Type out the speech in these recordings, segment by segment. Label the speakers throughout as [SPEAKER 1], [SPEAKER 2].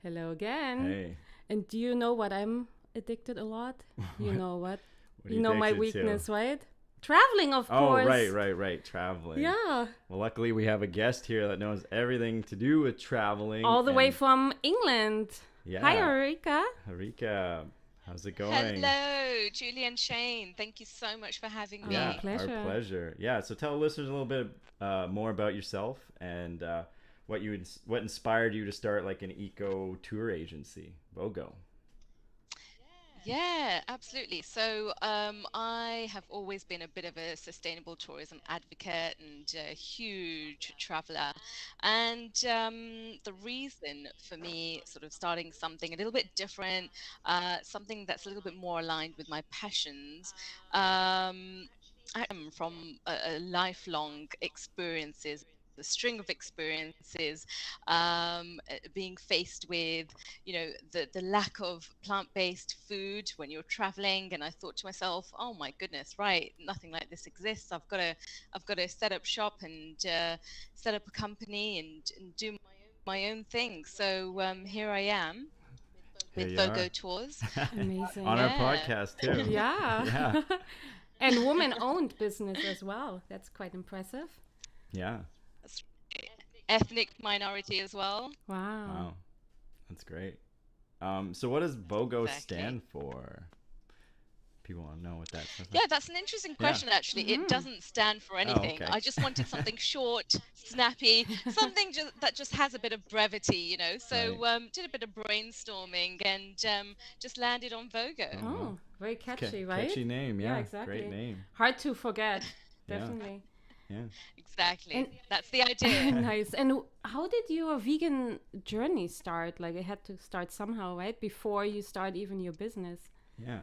[SPEAKER 1] Hello again.
[SPEAKER 2] Hey,
[SPEAKER 1] And do you know what I'm addicted a lot? You
[SPEAKER 2] what
[SPEAKER 1] know what?
[SPEAKER 2] what are
[SPEAKER 1] You
[SPEAKER 2] you
[SPEAKER 1] know my
[SPEAKER 2] addicted to?
[SPEAKER 1] weakness, right? Traveling, of
[SPEAKER 2] Oh, right,
[SPEAKER 1] course.
[SPEAKER 2] right, right, traveling.
[SPEAKER 1] Yeah.
[SPEAKER 2] Well, luckily we have a guest here that knows everything to do with traveling,
[SPEAKER 1] All the way
[SPEAKER 2] and
[SPEAKER 1] from England. Hi,
[SPEAKER 2] yeah,
[SPEAKER 1] Harika.
[SPEAKER 2] Harika, how's it going?
[SPEAKER 3] Hello, Julie and Shane. Thank you so much for having
[SPEAKER 1] Oh,
[SPEAKER 2] Yeah,
[SPEAKER 3] me.
[SPEAKER 2] our
[SPEAKER 1] pleasure.
[SPEAKER 2] pleasure. Yeah, so tell listeners a little bit more about yourself and what inspired you to start like an eco tour agency, VOGO.
[SPEAKER 3] Yeah, absolutely. I have always been a bit of a sustainable tourism advocate and a huge traveler. And the reason for me sort of starting something a little bit different, something that's a little bit more aligned with my passions, um, I am from a lifelong experiences. A string of experiences, being faced with the lack of plant-based food when you're traveling, and I thought to myself, oh my goodness, right, nothing like this exists. I've got to set up shop and set up a company and do my own thing. Here I am
[SPEAKER 2] Here
[SPEAKER 3] with
[SPEAKER 2] you are.
[SPEAKER 3] VOGO Tours.
[SPEAKER 2] On
[SPEAKER 1] Amazing.
[SPEAKER 2] our
[SPEAKER 3] Yeah.
[SPEAKER 2] podcast too.
[SPEAKER 1] Yeah.
[SPEAKER 2] Yeah.
[SPEAKER 1] And woman owned business as well. That's quite impressive.
[SPEAKER 2] Yeah.
[SPEAKER 3] That's right. Ethnic minority as well.
[SPEAKER 1] Wow.
[SPEAKER 2] Wow. That's great. So what does BOGO
[SPEAKER 3] Exactly.
[SPEAKER 2] stand for? People want to know what that stands for.
[SPEAKER 3] Yeah, that's an interesting
[SPEAKER 2] Yeah.
[SPEAKER 3] question, actually. It
[SPEAKER 1] Mm-hmm.
[SPEAKER 3] doesn't stand for
[SPEAKER 2] Oh,
[SPEAKER 3] anything.
[SPEAKER 2] okay.
[SPEAKER 3] I just wanted something short, snappy, something that just has a bit of brevity.
[SPEAKER 2] Right.
[SPEAKER 3] Did a bit of brainstorming and just landed on
[SPEAKER 2] Oh
[SPEAKER 3] Vogo.
[SPEAKER 2] well.
[SPEAKER 1] Oh, very
[SPEAKER 2] It's
[SPEAKER 1] catchy, right?
[SPEAKER 2] catchy name.
[SPEAKER 1] Yeah,
[SPEAKER 2] Yeah. Great
[SPEAKER 1] exactly.
[SPEAKER 2] name.
[SPEAKER 1] Hard to forget.
[SPEAKER 2] Yeah.
[SPEAKER 1] Definitely.
[SPEAKER 2] Yeah.
[SPEAKER 1] And
[SPEAKER 3] Exactly. That's the idea.
[SPEAKER 1] nice. And how did your vegan journey start? Like, it had to start somehow, right? Before you start even your business.
[SPEAKER 2] Yeah.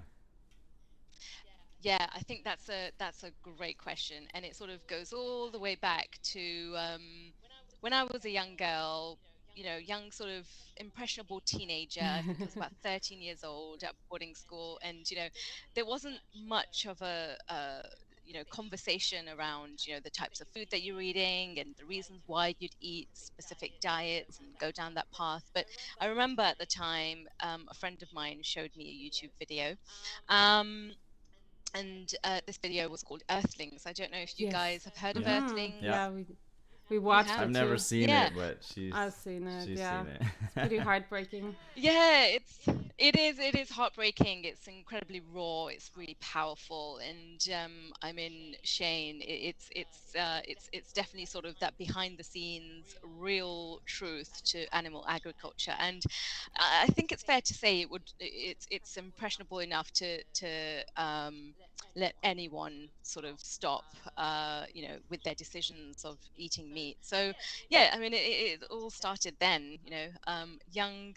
[SPEAKER 3] Yeah, I think that's a great question, and it sort of goes all the way back to when I was a young girl, young sort of impressionable teenager. I think I was about 13 years old at boarding school, and there wasn't much of a conversation around the types of food that you're eating and the reasons why you'd eat specific diets and go down that path. But I remember at the time, a friend of mine showed me a YouTube video. Um, and this video was called Earthlings. I don't know if you
[SPEAKER 1] Yes.
[SPEAKER 3] guys have heard of
[SPEAKER 2] Yeah.
[SPEAKER 1] Mm-hmm.
[SPEAKER 3] Earthlings.
[SPEAKER 2] Yeah.
[SPEAKER 1] Yeah, we
[SPEAKER 3] You
[SPEAKER 1] watched
[SPEAKER 3] have?
[SPEAKER 2] I've
[SPEAKER 1] it
[SPEAKER 2] never
[SPEAKER 1] too.
[SPEAKER 2] seen
[SPEAKER 3] Yeah.
[SPEAKER 2] it, but
[SPEAKER 1] I've seen it.
[SPEAKER 2] she's
[SPEAKER 1] Yeah,
[SPEAKER 2] seen it.
[SPEAKER 1] it's pretty heartbreaking.
[SPEAKER 3] Yeah, it is heartbreaking. It's incredibly raw. It's really powerful, and I mean, Shane, it's definitely sort of that behind the scenes real truth to animal agriculture, and I think it's fair to say it's impressionable enough to let anyone sort of stop, with their decisions of eating meat. So yeah, I mean, it all started then, young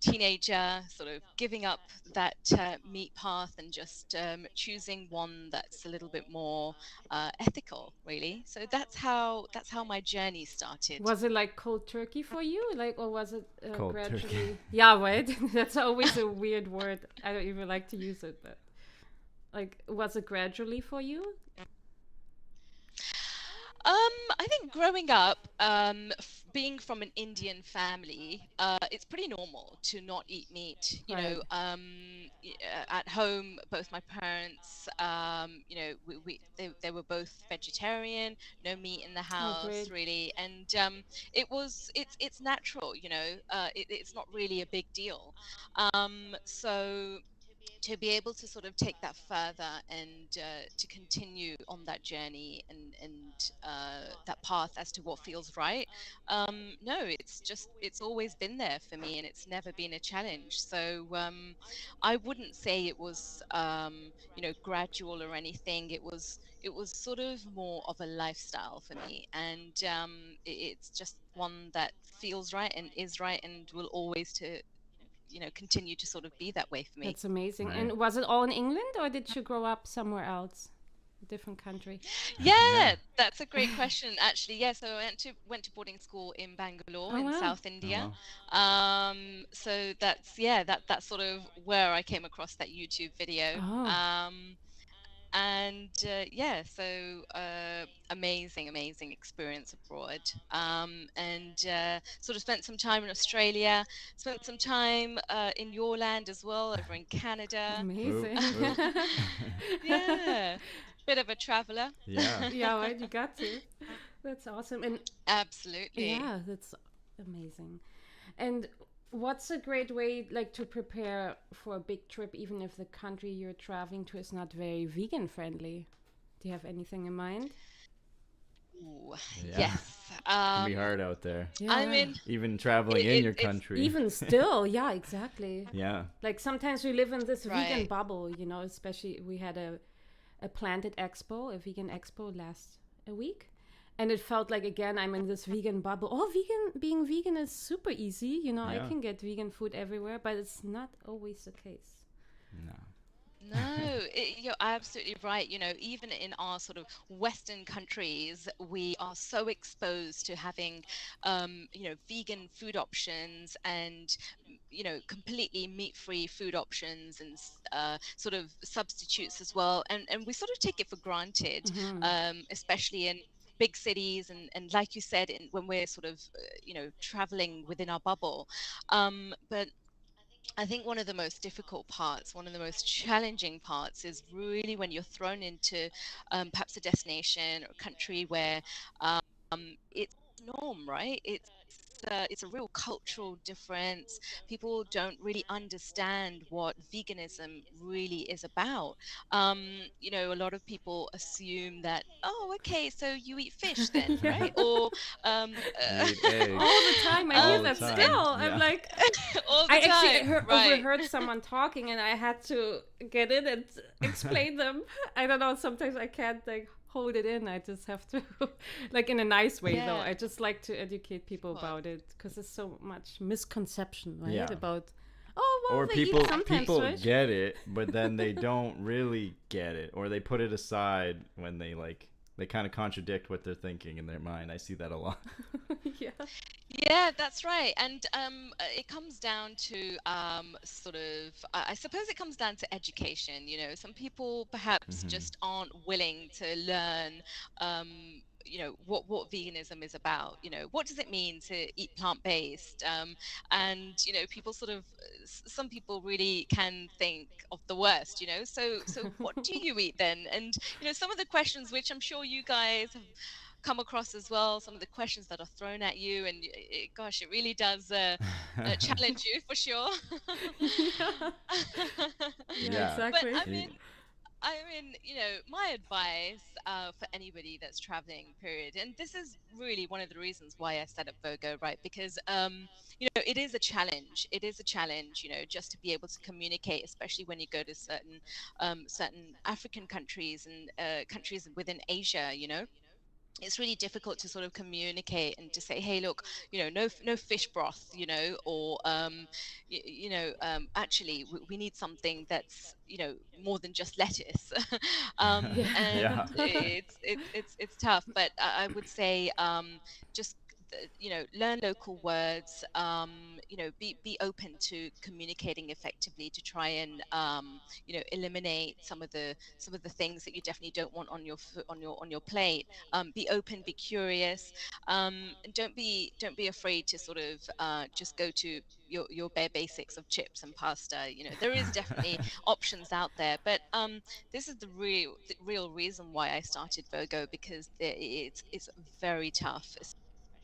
[SPEAKER 3] teenager, sort of giving up that meat path and just choosing one that's a little bit more ethical, really. So that's how my journey started.
[SPEAKER 1] Was it like cold turkey for you? Like, or was it
[SPEAKER 2] Cold turkey.
[SPEAKER 1] gradually? Yeah, right. That's always a weird word. I don't even like to use it, but like, was it gradually for you?
[SPEAKER 3] I think growing up, being from an Indian family, it's pretty normal to not eat meat.
[SPEAKER 1] Right.
[SPEAKER 3] At home, both my parents, they were both vegetarian, no meat in the
[SPEAKER 1] Oh,
[SPEAKER 3] house
[SPEAKER 1] great.
[SPEAKER 3] really, and it's natural. It's not really a big deal. So to be able to sort of take that further and to continue on that journey and that path as to what feels right. No, it's always been there for me, and it's never been a challenge. I wouldn't say it was gradual or anything. It was sort of more of a lifestyle for me, and it's just one that feels right and is right and will always to continue to sort of be that way for me.
[SPEAKER 1] That's amazing.
[SPEAKER 2] Right.
[SPEAKER 1] And was it all in England, or did you grow up somewhere else, a different country?
[SPEAKER 2] Yeah.
[SPEAKER 3] Yeah, that's a great question, actually. Yeah, so I went to boarding school in Bangalore
[SPEAKER 1] Oh
[SPEAKER 3] in
[SPEAKER 1] wow.
[SPEAKER 3] South
[SPEAKER 2] Oh
[SPEAKER 3] India.
[SPEAKER 2] well.
[SPEAKER 3] So that's yeah, that's sort of where I came across that YouTube video.
[SPEAKER 1] Oh.
[SPEAKER 3] And yeah, so amazing experience abroad. And sort of spent some time in Australia, spent some time in your land as well, over in Canada.
[SPEAKER 2] Whoop,
[SPEAKER 1] Amazing.
[SPEAKER 2] whoop.
[SPEAKER 3] Yeah, bit of a traveler.
[SPEAKER 2] Yeah.
[SPEAKER 1] Yeah, right, you got to. That's awesome. And
[SPEAKER 3] Absolutely.
[SPEAKER 1] yeah, that's amazing. And what's a great way like to prepare for a big trip even if the country you're traveling to is not very vegan friendly? Do you have anything in mind?
[SPEAKER 3] Ooh,
[SPEAKER 2] Yeah.
[SPEAKER 3] yes.
[SPEAKER 2] It can be hard out there.
[SPEAKER 3] I
[SPEAKER 1] Yeah.
[SPEAKER 3] mean,
[SPEAKER 2] Even traveling in your
[SPEAKER 3] it's
[SPEAKER 2] country.
[SPEAKER 1] Even still, yeah, exactly.
[SPEAKER 2] Yeah.
[SPEAKER 1] Like sometimes we live in this vegan
[SPEAKER 3] right.
[SPEAKER 1] bubble, you know, especially we had a planted expo, a vegan expo last a week. And it felt like again I'm in this vegan bubble. Oh, being vegan is super easy, you know, I
[SPEAKER 2] Yeah.
[SPEAKER 1] can get vegan food everywhere, but it's not always the case.
[SPEAKER 2] No.
[SPEAKER 3] No, you're absolutely right. You know, even in our sort of Western countries, we are so exposed to having, vegan food options and, completely meat-free food options and sort of substitutes as well. And we sort of take it for granted,
[SPEAKER 1] Mm-hmm.
[SPEAKER 3] especially in big cities and like you said, when we're sort of, traveling within our bubble. But I think one of the most difficult parts, one of the most challenging parts is really when you're thrown into perhaps a destination or a country where it's norm, right? It's a real cultural difference. People don't really understand what veganism really is about. A lot of people assume that, oh, okay, so you eat fish then,
[SPEAKER 1] Yeah.
[SPEAKER 3] right? Or
[SPEAKER 2] You eat eggs
[SPEAKER 1] All the time. I hear
[SPEAKER 2] all the
[SPEAKER 3] um,
[SPEAKER 1] that
[SPEAKER 2] time.
[SPEAKER 1] still. I'm
[SPEAKER 2] Yeah.
[SPEAKER 1] like,
[SPEAKER 3] all the
[SPEAKER 1] I actually
[SPEAKER 3] time, right?
[SPEAKER 1] overheard someone talking and I had to get in and explain them. I don't know. Sometimes I can't like hold it in. I just have to, like in a nice way though.
[SPEAKER 3] Yeah,
[SPEAKER 1] I just like to educate people
[SPEAKER 3] of course.
[SPEAKER 1] about it because there's so much misconception, right?
[SPEAKER 2] Yeah.
[SPEAKER 1] About, oh,
[SPEAKER 2] Or
[SPEAKER 1] well, they eat sometimes
[SPEAKER 2] people
[SPEAKER 1] fish.
[SPEAKER 2] get it, but then they don't really get it, or they put it aside when they kind of contradict what they're thinking in their mind. I see that a lot.
[SPEAKER 1] Yeah.
[SPEAKER 3] Yeah, that's right. And it comes down to sort of, I suppose it comes down to education. You know, some people perhaps
[SPEAKER 2] Hmm.
[SPEAKER 3] just aren't willing to learn, what veganism is about. You know, what does it mean to eat plant-based? And, people sort of, some people really can think of the worst, so what do you eat then? And, some of the questions which I'm sure you guys have come across as well, some of the questions that are thrown at you, and gosh, it really does challenge you for sure.
[SPEAKER 1] Yeah. Yeah,
[SPEAKER 2] Yeah.
[SPEAKER 3] But
[SPEAKER 1] exactly.
[SPEAKER 3] I mean, my advice for anybody that's traveling, period, and this is really one of the reasons why I set up VOGO, right? Because it is a challenge. It is a challenge, just to be able to communicate, especially when you go to certain African countries and countries within Asia. It's really difficult to sort of communicate and to say, hey, look, no fish broth, or actually we need something that's more than just lettuce.
[SPEAKER 1] Yeah.
[SPEAKER 3] And
[SPEAKER 2] Yeah.
[SPEAKER 3] it's tough, but I would say just learn local words, be open to communicating effectively to try and eliminate some of the things that you definitely don't want on your plate. Be open, be curious, and don't be afraid to sort of just go to your bare basics of chips and pasta. There is definitely options out there, but this is the real reason why I started VOGO, because it's very tough,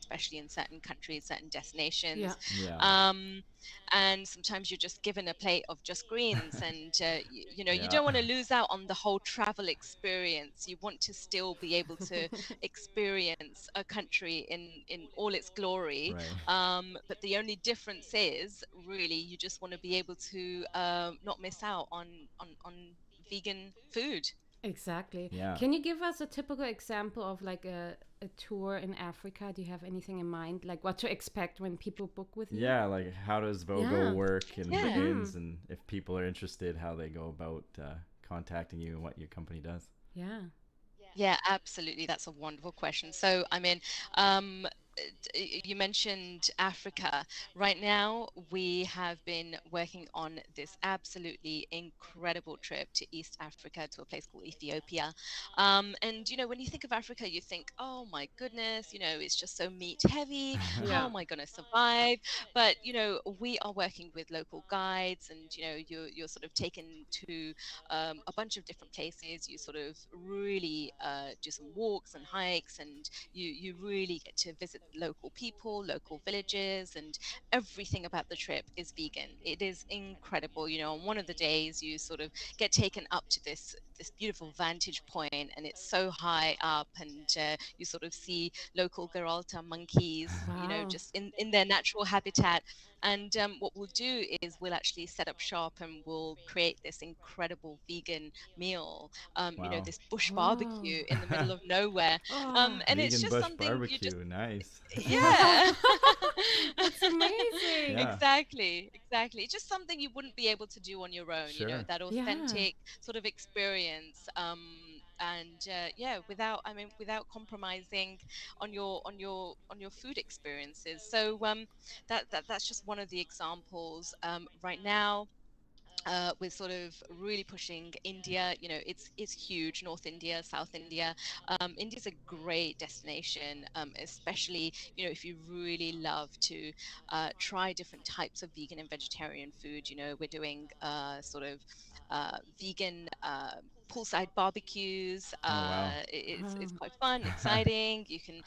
[SPEAKER 3] especially in certain countries, certain
[SPEAKER 1] Yeah.
[SPEAKER 3] destinations.
[SPEAKER 2] Yeah.
[SPEAKER 3] Um, and sometimes you're just given a plate of just greens, and you
[SPEAKER 2] Yeah.
[SPEAKER 3] don't want to lose out on the whole travel experience. You want to still be able to experience a country in all its glory.
[SPEAKER 2] Right.
[SPEAKER 3] But the only difference is really you just want to be able to not miss out on vegan food.
[SPEAKER 1] Exactly.
[SPEAKER 2] Yeah.
[SPEAKER 1] Can you give us a typical example of like a tour in Africa? Do you have anything in mind? Like what to expect when people book with you?
[SPEAKER 2] Yeah, like how does VOGO
[SPEAKER 1] Yeah.
[SPEAKER 2] work and
[SPEAKER 3] Yeah.
[SPEAKER 2] begins, and if people are interested, how they go about contacting you and what your company does.
[SPEAKER 1] Yeah.
[SPEAKER 3] Yeah, absolutely. That's a wonderful question. So, I mean, um, you mentioned Africa. Right now, we have been working on this absolutely incredible trip to East Africa to a place called Ethiopia. And, when you think of Africa, you think, oh my goodness, it's just so meat heavy. How
[SPEAKER 1] Yeah.
[SPEAKER 3] am I going to survive? But, we are working with local guides and, you're sort of taken to a bunch of different places. You sort of really do some walks and hikes, and you really get to visit local people, local villages, and everything about the trip is vegan. It is incredible. On one of the days, you sort of get taken up to this beautiful vantage point, and it's so high up, and you sort of see local Geralta monkeys,
[SPEAKER 1] Wow.
[SPEAKER 3] just in their natural habitat. And what we'll do is we'll actually set up shop and we'll create this incredible vegan meal,
[SPEAKER 2] Wow.
[SPEAKER 3] this bush
[SPEAKER 1] Oh.
[SPEAKER 3] barbecue in the middle of nowhere.
[SPEAKER 1] Oh.
[SPEAKER 3] And it's
[SPEAKER 2] Vegan
[SPEAKER 3] just
[SPEAKER 2] bush
[SPEAKER 3] something you just,
[SPEAKER 2] barbecue. Nice.
[SPEAKER 1] Yeah.
[SPEAKER 3] yeah.
[SPEAKER 1] That's amazing.
[SPEAKER 2] Yeah.
[SPEAKER 3] Exactly. It's just something you wouldn't be able to do on your own,
[SPEAKER 2] Sure.
[SPEAKER 3] that
[SPEAKER 1] Yeah.
[SPEAKER 3] authentic sort of experience. And yeah, without compromising on your food experiences. So that's just one of the examples. Right now, we're sort of really pushing India. It's huge. North India, South India. India's a great destination, especially if you really love to try different types of vegan and vegetarian food. We're doing sort of vegan. Poolside barbecues.
[SPEAKER 2] Oh wow.
[SPEAKER 3] It's
[SPEAKER 1] Oh.
[SPEAKER 3] quite fun, exciting. You can,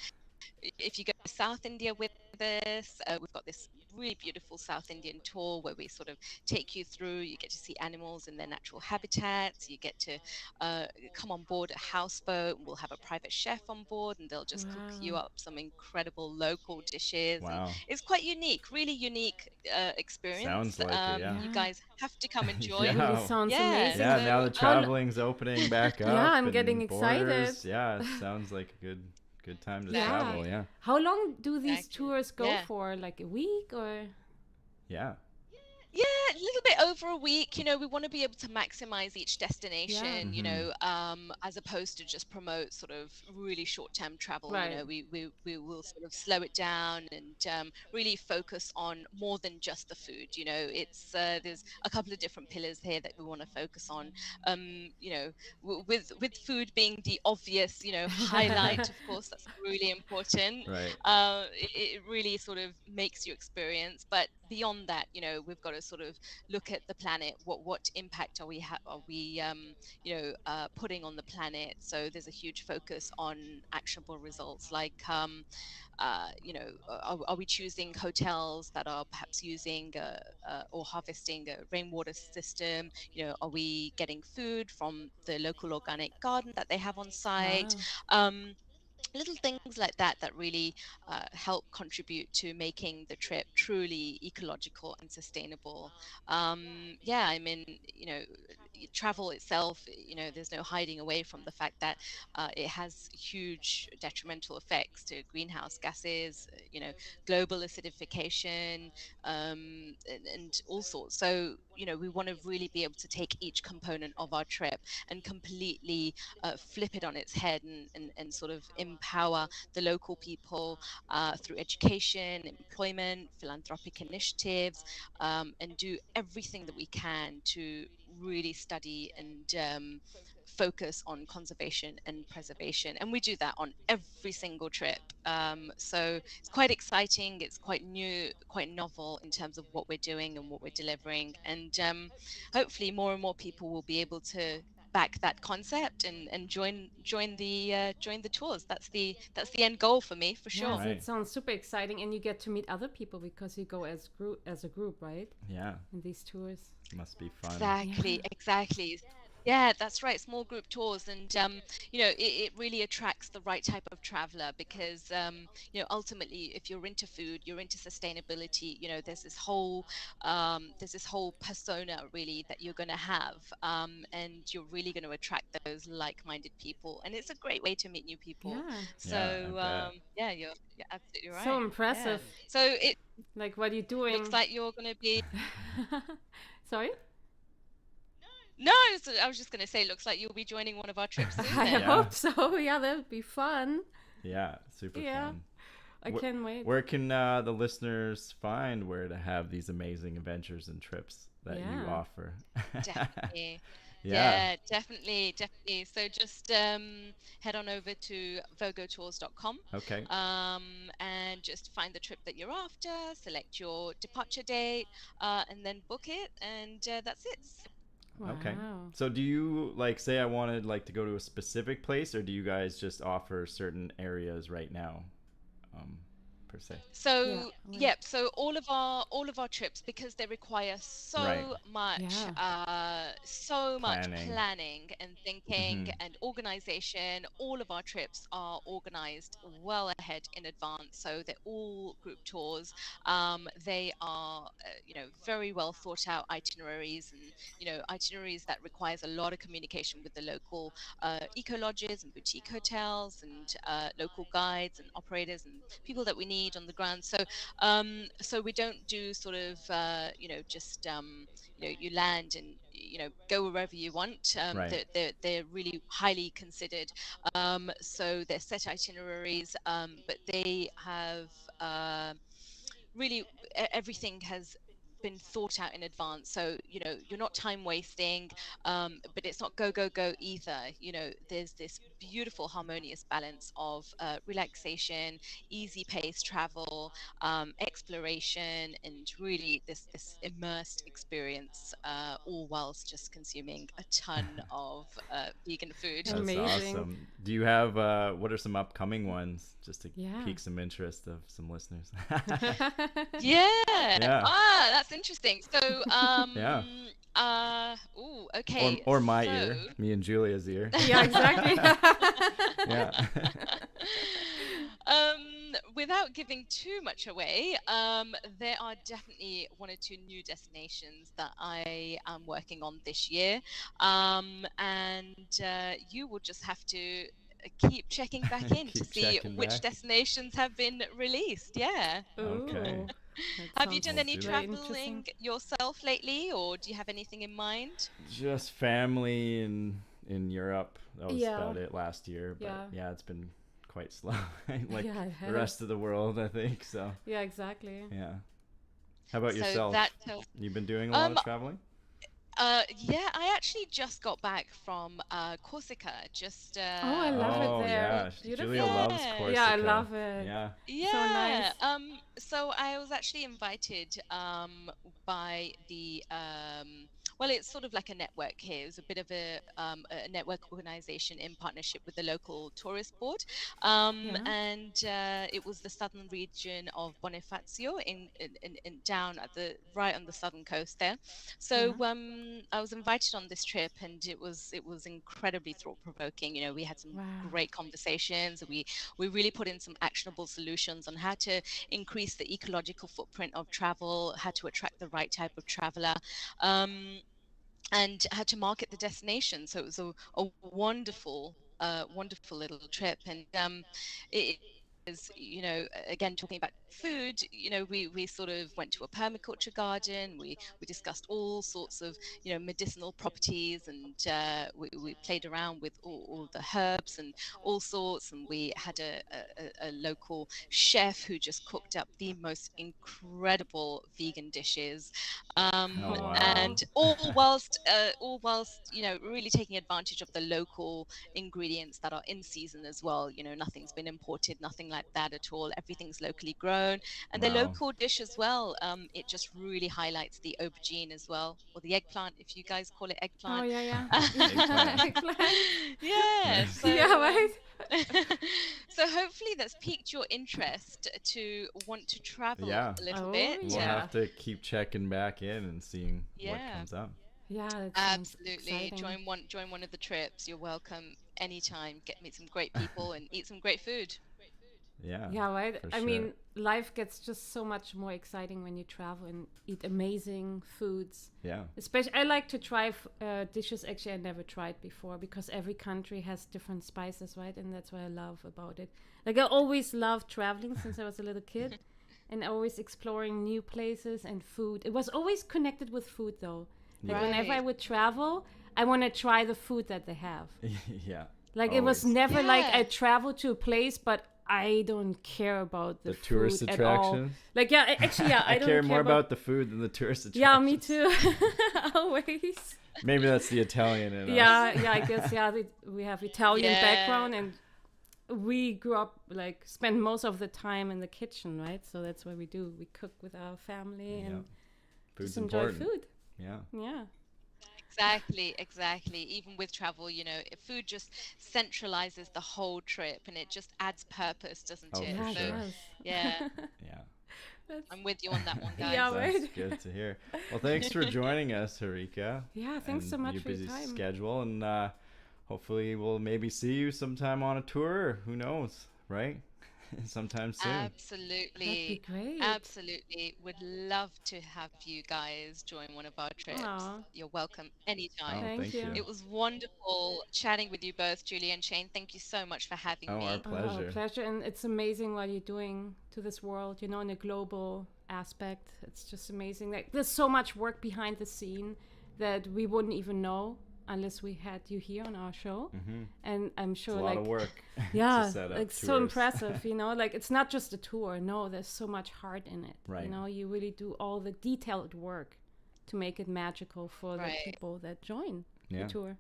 [SPEAKER 3] if you go to South India with us, we've got this really beautiful South Indian tour where we sort of take you through. You get to see animals in their natural habitats. You get to come on board a houseboat, and we'll have a private chef on board, and they'll just cook you
[SPEAKER 1] Wow.
[SPEAKER 3] up some incredible local dishes. And
[SPEAKER 2] Wow.
[SPEAKER 3] it's quite unique, really unique
[SPEAKER 2] Sounds
[SPEAKER 3] experience.
[SPEAKER 2] like it, yeah.
[SPEAKER 3] You
[SPEAKER 1] Yeah.
[SPEAKER 3] guys have to come and
[SPEAKER 1] It
[SPEAKER 3] join.
[SPEAKER 1] really
[SPEAKER 2] Yeah.
[SPEAKER 1] sounds
[SPEAKER 3] Yeah.
[SPEAKER 1] amazing.
[SPEAKER 2] Yeah, now
[SPEAKER 3] So
[SPEAKER 2] the
[SPEAKER 1] How
[SPEAKER 2] traveling's opening back
[SPEAKER 1] Yeah,
[SPEAKER 2] up
[SPEAKER 1] I'm getting
[SPEAKER 2] and
[SPEAKER 1] excited.
[SPEAKER 2] borders. Yeah, it sounds like a good time to
[SPEAKER 1] Yeah.
[SPEAKER 2] travel, yeah.
[SPEAKER 1] How long do these
[SPEAKER 3] exactly.
[SPEAKER 1] tours go
[SPEAKER 3] Yeah.
[SPEAKER 1] for? Like a week or?
[SPEAKER 2] Yeah.
[SPEAKER 3] Yeah, a little bit over a week. We want to be able to maximize each
[SPEAKER 1] Yeah.
[SPEAKER 3] destination,
[SPEAKER 2] Mhm.
[SPEAKER 3] as opposed to just promote sort of really short-term travel.
[SPEAKER 1] Right.
[SPEAKER 3] We will sort of slow it down and really focus on more than just the food. It's there's a couple of different pillars here that we want to focus on. With food being the obvious, highlight, of course, that's really important.
[SPEAKER 2] Right.
[SPEAKER 3] It really sort of makes you experience. But beyond that, we've got to sort of look at the planet. What impact are we putting on the planet? So there's a huge focus on actionable results, like are we choosing hotels that are perhaps using or harvesting a rainwater system? Are we getting food from the local organic garden that they have on site?
[SPEAKER 1] Wow.
[SPEAKER 3] Um, Little things like that really help contribute to making the trip truly ecological and sustainable. Yeah, I mean, travel itself, there's no hiding away from the fact that it has huge detrimental effects to greenhouse gases, global acidification, and all sorts. So, we want to really be able to take each component of our trip and completely flip it on its head, and sort of empower the local people through education, employment, philanthropic initiatives, and do everything that we can to really study and focus on conservation and preservation. And we do that on every single trip. So it's quite exciting. It's quite new, quite novel in terms of what we're doing and what we're delivering. And hopefully more and more people will be able to back that concept and join the tours. That's the end goal for me, for sure.
[SPEAKER 1] Yes, it
[SPEAKER 2] Right.
[SPEAKER 1] sounds super exciting, and you get to meet other people because you go as a group, right?
[SPEAKER 2] Yeah.
[SPEAKER 1] In these tours.
[SPEAKER 2] Must be fun.
[SPEAKER 1] Yeah.
[SPEAKER 3] Exactly. Yeah, that's right. Small group tours, and it really attracts the right type of traveler because ultimately, if you're into food, you're into sustainability. There's this whole persona really that you're going to have, and you're really going to attract those like-minded people, and it's a great way to meet new people.
[SPEAKER 1] Yeah.
[SPEAKER 2] Yeah, I
[SPEAKER 3] So
[SPEAKER 2] bet.
[SPEAKER 3] yeah, you're absolutely
[SPEAKER 1] So
[SPEAKER 3] right. Yeah.
[SPEAKER 1] impressive.
[SPEAKER 3] So it
[SPEAKER 1] Like, what are you
[SPEAKER 3] looks
[SPEAKER 1] doing?
[SPEAKER 3] like you're going to be.
[SPEAKER 1] Sorry?
[SPEAKER 3] No, so I was just going to say, looks like you'll be joining one of our trips soon
[SPEAKER 1] I
[SPEAKER 3] then.
[SPEAKER 2] Yeah.
[SPEAKER 1] hope so. Yeah, that would be fun.
[SPEAKER 2] Yeah, super
[SPEAKER 1] Yeah.
[SPEAKER 2] fun.
[SPEAKER 1] I can't wait.
[SPEAKER 2] Where can the listeners find where to have these amazing adventures and trips that you offer?
[SPEAKER 3] Definitely.
[SPEAKER 2] Yeah.
[SPEAKER 3] Yeah, definitely, definitely. So just head on over to vogotours.com,
[SPEAKER 2] Okay.
[SPEAKER 3] and just find the trip that you're after, select your departure date, and then book it, and that's it.
[SPEAKER 2] Okay.
[SPEAKER 1] Wow.
[SPEAKER 2] So do you like say I wanted like to go to a specific place, or do you guys just offer certain areas right now, per se?
[SPEAKER 1] Yeah.
[SPEAKER 3] So
[SPEAKER 1] Like,
[SPEAKER 3] yep, so all of our trips, because they require
[SPEAKER 2] Right.
[SPEAKER 3] so much
[SPEAKER 2] Planning.
[SPEAKER 3] planning and thinking
[SPEAKER 2] Mm-hmm.
[SPEAKER 3] and organization. All of our trips are organized well ahead in advance, so they're all group tours. They are very well thought out itineraries, and itineraries that requires a lot of communication with the local eco lodges and boutique hotels, and local guides and operators and people that we need on the ground. So we don't do sort of just you land and go wherever you want.
[SPEAKER 2] Right.
[SPEAKER 3] They're really highly considered. So they're set itineraries, but they have really everything has been thought out in advance, so you're not time wasting, but it's not go go go either. There's this beautiful harmonious balance of relaxation, easy pace travel, exploration, and really this immersed experience, all whilst just consuming a ton of vegan food.
[SPEAKER 2] That's
[SPEAKER 1] amazing.
[SPEAKER 2] awesome. Do you have what are some upcoming ones just to
[SPEAKER 1] Yeah.
[SPEAKER 2] pique some interest of some listeners?
[SPEAKER 3] Yeah.
[SPEAKER 2] Yeah.
[SPEAKER 3] That's interesting. So,
[SPEAKER 2] Yeah.
[SPEAKER 3] okay.
[SPEAKER 2] Or my
[SPEAKER 3] so...
[SPEAKER 2] ear, me and Julia's ear.
[SPEAKER 1] Yeah, exactly.
[SPEAKER 2] Yeah.
[SPEAKER 3] Without giving too much away, there are definitely one or two new destinations that I am working on this year, and you will just have to keep checking back in to
[SPEAKER 2] Keep
[SPEAKER 3] see
[SPEAKER 2] checking
[SPEAKER 3] which
[SPEAKER 2] back.
[SPEAKER 3] destinations have been released. Yeah.
[SPEAKER 2] Okay.
[SPEAKER 1] Ooh, that
[SPEAKER 3] Have you
[SPEAKER 1] sounds
[SPEAKER 3] done
[SPEAKER 2] We'll
[SPEAKER 3] any
[SPEAKER 2] do that.
[SPEAKER 1] very interesting.
[SPEAKER 3] traveling yourself lately, or do you have anything in mind?
[SPEAKER 2] Just family in Europe. That was
[SPEAKER 1] Yeah.
[SPEAKER 2] about it last year. But
[SPEAKER 1] Yeah.
[SPEAKER 2] yeah, it's been quite slow. Like
[SPEAKER 1] Yeah, it
[SPEAKER 2] the
[SPEAKER 1] has.
[SPEAKER 2] rest of the world, I think. So
[SPEAKER 1] Yeah, exactly.
[SPEAKER 2] yeah. How about
[SPEAKER 3] So
[SPEAKER 2] yourself?
[SPEAKER 3] that
[SPEAKER 2] You've been doing a lot
[SPEAKER 3] um
[SPEAKER 2] of traveling?
[SPEAKER 3] yeah, I actually just got back from Corsica. Just
[SPEAKER 1] Oh, I love it
[SPEAKER 2] Oh
[SPEAKER 1] there.
[SPEAKER 2] yeah,
[SPEAKER 1] Beautiful.
[SPEAKER 2] Julia loves
[SPEAKER 3] Yeah.
[SPEAKER 2] Corsica.
[SPEAKER 1] Yeah, I love it.
[SPEAKER 2] Yeah.
[SPEAKER 3] Yeah.
[SPEAKER 1] So nice.
[SPEAKER 3] So I was actually invited by the well, it's sort of like a network here. It was a bit of a network organization in partnership with the local tourist board,
[SPEAKER 1] Yeah.
[SPEAKER 3] and it was the southern region of Bonifacio in down at the right on the southern coast there. So
[SPEAKER 1] Yeah.
[SPEAKER 3] I was invited on this trip, and it was incredibly thought provoking. We had some
[SPEAKER 1] Wow.
[SPEAKER 3] great conversations. We really put in some actionable solutions on how to increase the ecological footprint of travel, how to attract the right type of traveler, and how to market the destination. So it was a wonderful, wonderful little trip, and it is, again, talking about food, we sort of went to a permaculture garden. We discussed all sorts of medicinal properties, and we played around with all the herbs and all sorts, and we had a local chef who just cooked up the most incredible vegan dishes,
[SPEAKER 2] Oh wow.
[SPEAKER 3] and all whilst really taking advantage of the local ingredients that are in season as well. Nothing's been imported, nothing like that at all. Everything's locally grown, and the
[SPEAKER 2] Wow.
[SPEAKER 3] local dish as well. It just really highlights the aubergine as well, or the eggplant, if you guys call it
[SPEAKER 1] Oh,
[SPEAKER 3] eggplant.
[SPEAKER 1] yeah, yeah.
[SPEAKER 2] Eggplant.
[SPEAKER 1] Eggplant.
[SPEAKER 3] Yeah.
[SPEAKER 2] Nice.
[SPEAKER 3] So,
[SPEAKER 1] Yeah, right.
[SPEAKER 3] so hopefully that's piqued your interest to want to travel
[SPEAKER 2] Yeah.
[SPEAKER 3] a little
[SPEAKER 1] Oh,
[SPEAKER 3] bit.
[SPEAKER 2] We'll
[SPEAKER 1] yeah.
[SPEAKER 2] have to keep checking back in and seeing what
[SPEAKER 3] Yeah.
[SPEAKER 2] comes up.
[SPEAKER 1] Yeah, that sounds
[SPEAKER 3] Absolutely.
[SPEAKER 1] exciting.
[SPEAKER 3] Join one of the trips. You're welcome anytime. Meet some great people and eat some great food.
[SPEAKER 2] Yeah.
[SPEAKER 1] Yeah, right.
[SPEAKER 2] For
[SPEAKER 1] I
[SPEAKER 2] sure.
[SPEAKER 1] mean, life gets just so much more exciting when you travel and eat amazing foods.
[SPEAKER 2] Yeah.
[SPEAKER 1] Especially, I like to try dishes actually I never tried before, because every country has different spices, right? And that's what I love about it. Like, I always loved traveling since I was a little kid, and always exploring new places and food. It was always connected with food, though. Like,
[SPEAKER 2] Yeah.
[SPEAKER 1] whenever I would travel, I want to try the food that they have.
[SPEAKER 2] Yeah.
[SPEAKER 1] Like, it was
[SPEAKER 2] Always.
[SPEAKER 1] never like
[SPEAKER 3] Yeah.
[SPEAKER 1] I traveled to a place, but I don't care about the
[SPEAKER 2] tourist
[SPEAKER 1] food at all.
[SPEAKER 2] attractions.
[SPEAKER 1] Like, yeah, actually, yeah,
[SPEAKER 2] I
[SPEAKER 1] don't
[SPEAKER 2] care more about the food than the tourist attractions.
[SPEAKER 1] Yeah, me too. Always.
[SPEAKER 2] Maybe that's the Italian in us.
[SPEAKER 1] Yeah, I guess, yeah, we have Italian
[SPEAKER 3] Yeah.
[SPEAKER 1] background, and we grew up, like, spend most of the time in the kitchen, right? So that's what we do. We cook with our family and
[SPEAKER 2] Food's
[SPEAKER 1] just enjoy
[SPEAKER 2] important.
[SPEAKER 1] food.
[SPEAKER 2] Yeah.
[SPEAKER 1] Yeah.
[SPEAKER 3] Exactly. Even with travel, food just centralizes the whole trip, and it just adds purpose, doesn't
[SPEAKER 2] Oh,
[SPEAKER 3] it?
[SPEAKER 2] for
[SPEAKER 1] Yeah,
[SPEAKER 2] sure.
[SPEAKER 1] it does.
[SPEAKER 3] Yeah,
[SPEAKER 2] Yeah.
[SPEAKER 3] I'm with you on that one, guys.
[SPEAKER 1] Yeah,
[SPEAKER 2] That's
[SPEAKER 1] right.
[SPEAKER 2] good to hear. Well, thanks for joining us, Harika.
[SPEAKER 1] Yeah, thanks so
[SPEAKER 2] and
[SPEAKER 1] much
[SPEAKER 2] your
[SPEAKER 1] for your
[SPEAKER 2] busy
[SPEAKER 1] time.
[SPEAKER 2] schedule, and hopefully we'll maybe see you sometime on a tour. Or who knows, right? Sometime soon.
[SPEAKER 3] Absolutely.
[SPEAKER 1] That'd be great.
[SPEAKER 3] Absolutely. Would love to have you guys join one of our trips.
[SPEAKER 1] Aw.
[SPEAKER 3] You're welcome anytime.
[SPEAKER 2] Oh,
[SPEAKER 1] Thank
[SPEAKER 2] thank
[SPEAKER 1] you.
[SPEAKER 2] you.
[SPEAKER 3] It was wonderful chatting with you both, Julie and Shane. Thank you so much for having
[SPEAKER 2] Oh,
[SPEAKER 3] me.
[SPEAKER 2] our pleasure.
[SPEAKER 1] Oh, pleasure. And it's amazing what you're doing to this world, in a global aspect. It's just amazing. Like, there's so much work behind the scene that we wouldn't even know unless we had you here on our show.
[SPEAKER 2] Mm-hmm.
[SPEAKER 1] And I'm sure,
[SPEAKER 2] It's a lot of work.
[SPEAKER 1] yeah,
[SPEAKER 2] to set up
[SPEAKER 1] it's so
[SPEAKER 2] tours.
[SPEAKER 1] impressive, like, it's not just a tour. No, there's so much heart in it.
[SPEAKER 2] Right.
[SPEAKER 1] You really do all the detailed work to make it magical for
[SPEAKER 3] Right.
[SPEAKER 1] the people that join
[SPEAKER 2] Yeah.
[SPEAKER 1] the tour.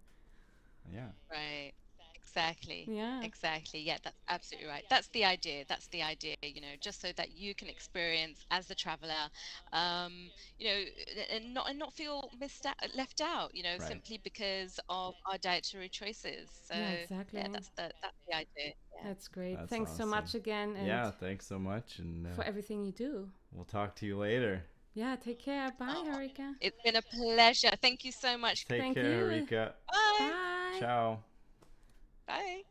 [SPEAKER 2] Yeah.
[SPEAKER 3] Right. Exactly.
[SPEAKER 1] Yeah.
[SPEAKER 3] Exactly. Yeah, that's absolutely right. That's the idea. Just so that you can experience as the traveler, and not feel left out,
[SPEAKER 2] Right.
[SPEAKER 3] simply because of our dietary choices. So
[SPEAKER 1] Yeah, exactly.
[SPEAKER 3] that's the idea. Yeah.
[SPEAKER 1] That's great.
[SPEAKER 2] That's
[SPEAKER 1] Thanks so much
[SPEAKER 2] awesome.
[SPEAKER 1] again, and
[SPEAKER 2] Yeah, thanks so much, and
[SPEAKER 1] for everything you do.
[SPEAKER 2] we'll talk to you later.
[SPEAKER 1] Yeah, take care. Bye,
[SPEAKER 3] Oh,
[SPEAKER 1] Harika.
[SPEAKER 3] It's been a pleasure. Thank you so much.
[SPEAKER 2] Take
[SPEAKER 1] Thank
[SPEAKER 2] care,
[SPEAKER 1] you.
[SPEAKER 2] Harika.
[SPEAKER 3] Bye.
[SPEAKER 1] Bye.
[SPEAKER 2] Ciao.
[SPEAKER 3] Bye.